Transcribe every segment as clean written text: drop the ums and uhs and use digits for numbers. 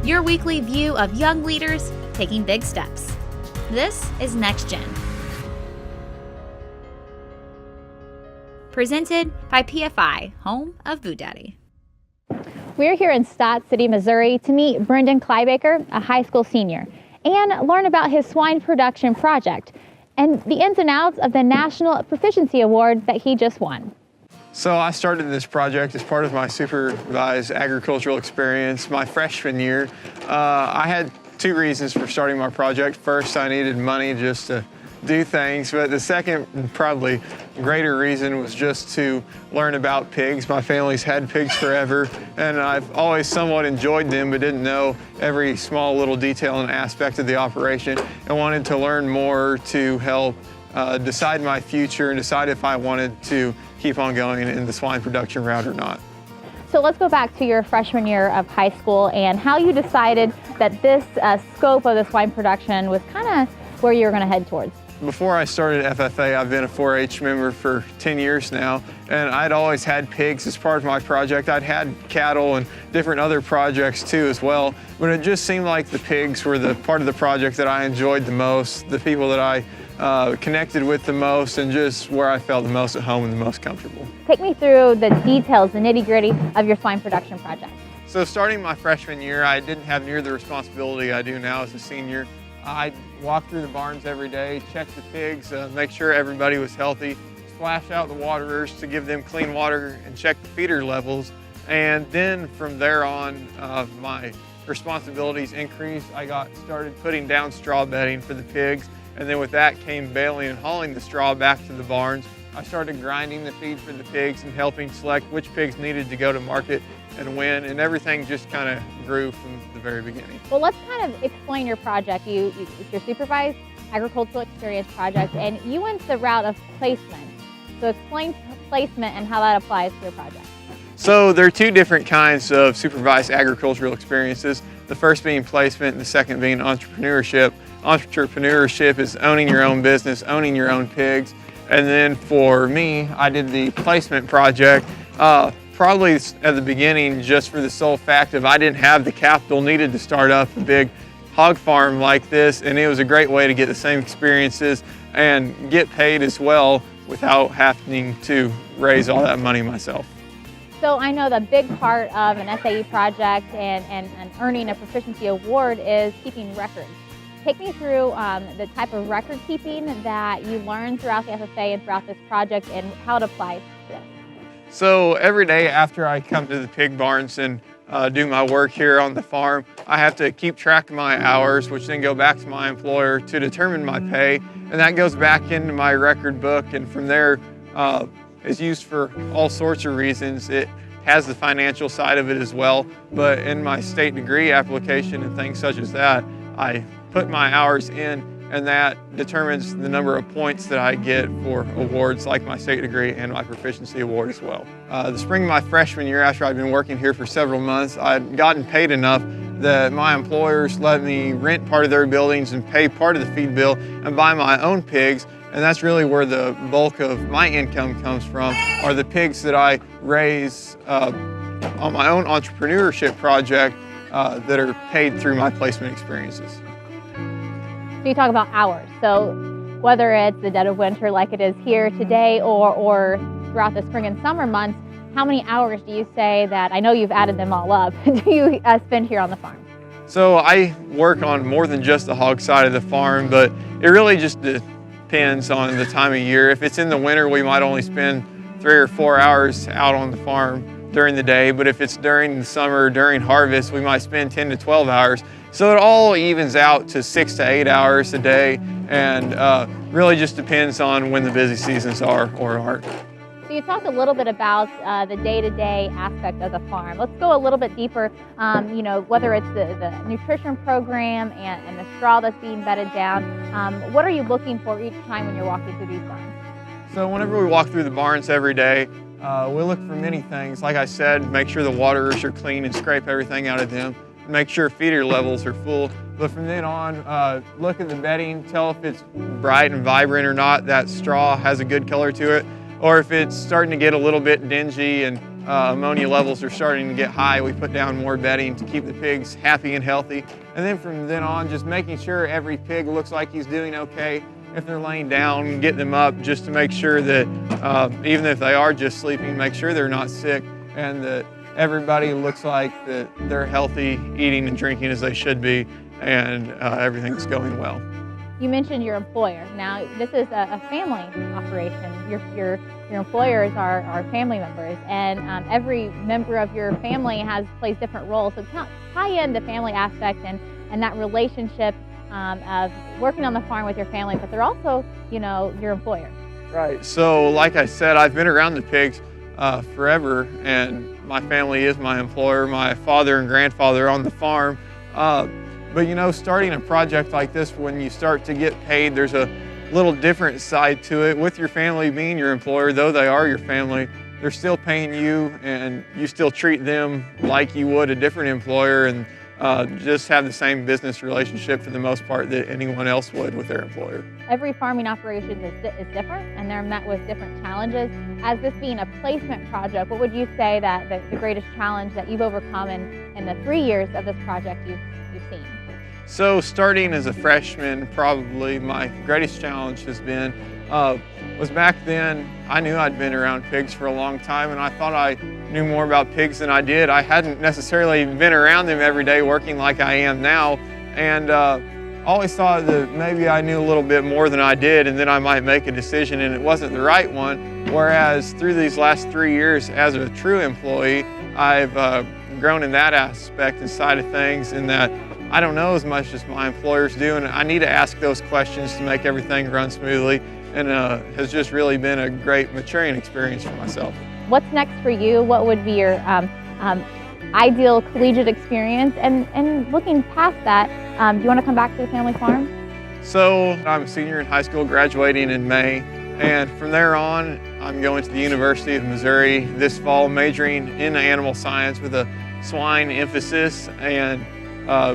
your weekly view of young leaders taking big steps. This is Next Gen. Presented by PFI, home of Boo Daddy. We're here in Stott City, Missouri to meet Brendan Clybaker, a high school senior, and learn about his swine production project and the ins and outs of the National Proficiency Award that he just won. So I started this project as part of my supervised agricultural experience my freshman year. I had two reasons for starting my project. First, I needed money just to do things, but the second, probably greater reason, was just to learn about pigs. My family's had pigs forever, and I've always somewhat enjoyed them, but didn't know every small little detail and aspect of the operation, and wanted to learn more to help decide my future and decide if I wanted to keep on going in the swine production route or not. So let's go back to your freshman year of high school and how you decided that this scope of the swine production was kind of where you were going to head towards. Before I started FFA, I've been a 4-H member for 10 years now, and I'd always had pigs as part of my project. I'd had cattle and different other projects too as well, but it just seemed like the pigs were the part of the project that I enjoyed the most, the people that I connected with the most, and just where I felt the most at home and the most comfortable. Take me through the details, the nitty-gritty of your swine production project. So starting my freshman year, I didn't have near the responsibility I do now as a senior. I'd walk through the barns every day, check the pigs, make sure everybody was healthy, splash out the waterers to give them clean water and check the feeder levels. And then from there on, my responsibilities increased. I got started putting down straw bedding for the pigs, and then with that came baling and hauling the straw back to the barns. I started grinding the feed for the pigs and helping select which pigs needed to go to market and when, and everything just kind of grew from the very beginning. Well, let's kind of explain your project. It's your supervised agricultural experience project, and you went the route of placement. So explain placement and how that applies to your project. So there are two different kinds of supervised agricultural experiences. The first being placement and the second being entrepreneurship. Entrepreneurship is owning your own business, owning your own pigs. And then for me, I did the placement project, probably at the beginning just for the sole fact of I didn't have the capital needed to start up a big hog farm like this, and it was a great way to get the same experiences and get paid as well without having to raise all that money myself. So I know the big part of an SAE project and earning a proficiency award is keeping records. Take me through the type of record keeping that you learned throughout the FFA and throughout this project and how it applies to this. So every day after I come to the pig barns and do my work here on the farm, I have to keep track of my hours, which then go back to my employer to determine my pay, and that goes back into my record book, and from there is used for all sorts of reasons. It has the financial side of it as well, but in my state degree application and things such as that, I put my hours in, and that determines the number of points that I get for awards like my state degree and my proficiency award as well. The spring of my freshman year, after I'd been working here for several months, I'd gotten paid enough that my employers let me rent part of their buildings and pay part of the feed bill and buy my own pigs. And that's really where the bulk of my income comes from, are the pigs that I raise on my own entrepreneurship project that are paid through my placement experiences. So you talk about hours. So whether it's the dead of winter like it is here today or throughout the spring and summer months, how many hours do you say that, I know you've added them all up, do you spend here on the farm? So I work on more than just the hog side of the farm, but it really just depends on the time of year. If it's in the winter, we might only spend 3 or 4 hours out on the farm during the day, but if it's during the summer, during harvest, we might spend 10 to 12 hours. So it all evens out to 6 to 8 hours a day, and really just depends on when the busy seasons are or aren't. So you talked a little bit about the day-to-day aspect of the farm. Let's go a little bit deeper, whether it's the nutrition program and the straw that's being bedded down. What are you looking for each time when you're walking through these barns? So whenever we walk through the barns every day, we look for many things. Like I said, make sure the waterers are clean and scrape everything out of them. Make sure feeder levels are full. But from then on, look at the bedding, tell if it's bright and vibrant or not, that straw has a good color to it, or if it's starting to get a little bit dingy and ammonia levels are starting to get high, we put down more bedding to keep the pigs happy and healthy. And then from then on, just making sure every pig looks like he's doing okay. If they're laying down, get them up just to make sure that even if they are just sleeping, make sure they're not sick and that everybody looks like that they're healthy, eating and drinking as they should be, and everything's going well. You mentioned your employer. Now, this is a family operation. Your employers are family members, and every member of your family plays different roles. So tie in the family aspect and that relationship of working on the farm with your family, but they're also, your employer. Right. So, like I said, I've been around the pigs forever, and my family is my employer. My father and grandfather are on the farm. But starting a project like this, when you start to get paid, there's a little different side to it. With your family being your employer, though they are your family, they're still paying you, and you still treat them like you would a different employer, and just have the same business relationship for the most part that anyone else would with their employer. Every farming operation is different, and they're met with different challenges. As this being a placement project, what would you say that the greatest challenge that you've overcome in the 3 years of this project you've seen? So starting as a freshman, probably my greatest challenge has been, was back then, I knew I'd been around pigs for a long time, and I thought I knew more about pigs than I did. I hadn't necessarily been around them every day working like I am now, and always thought that maybe I knew a little bit more than I did, and then I might make a decision and it wasn't the right one. Whereas through these last 3 years as a true employee, I've grown in that aspect and side of things, in that I don't know as much as my employers do, and I need to ask those questions to make everything run smoothly, and has just really been a great maturing experience for myself. What's next for you? What would be your ideal collegiate experience? And looking past that, do you want to come back to the family farm? So I'm a senior in high school, graduating in May, and from there on, I'm going to the University of Missouri this fall, majoring in animal science with a swine emphasis, and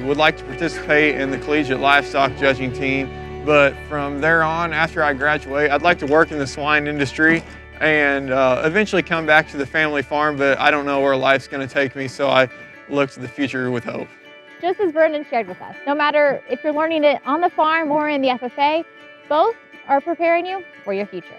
would like to participate in the collegiate livestock judging team. But from there on, after I graduate, I'd like to work in the swine industry and eventually come back to the family farm, but I don't know where life's going to take me, so I look to the future with hope. Just as Vernon shared with us, no matter if you're learning it on the farm or in the FFA, both are preparing you for your future.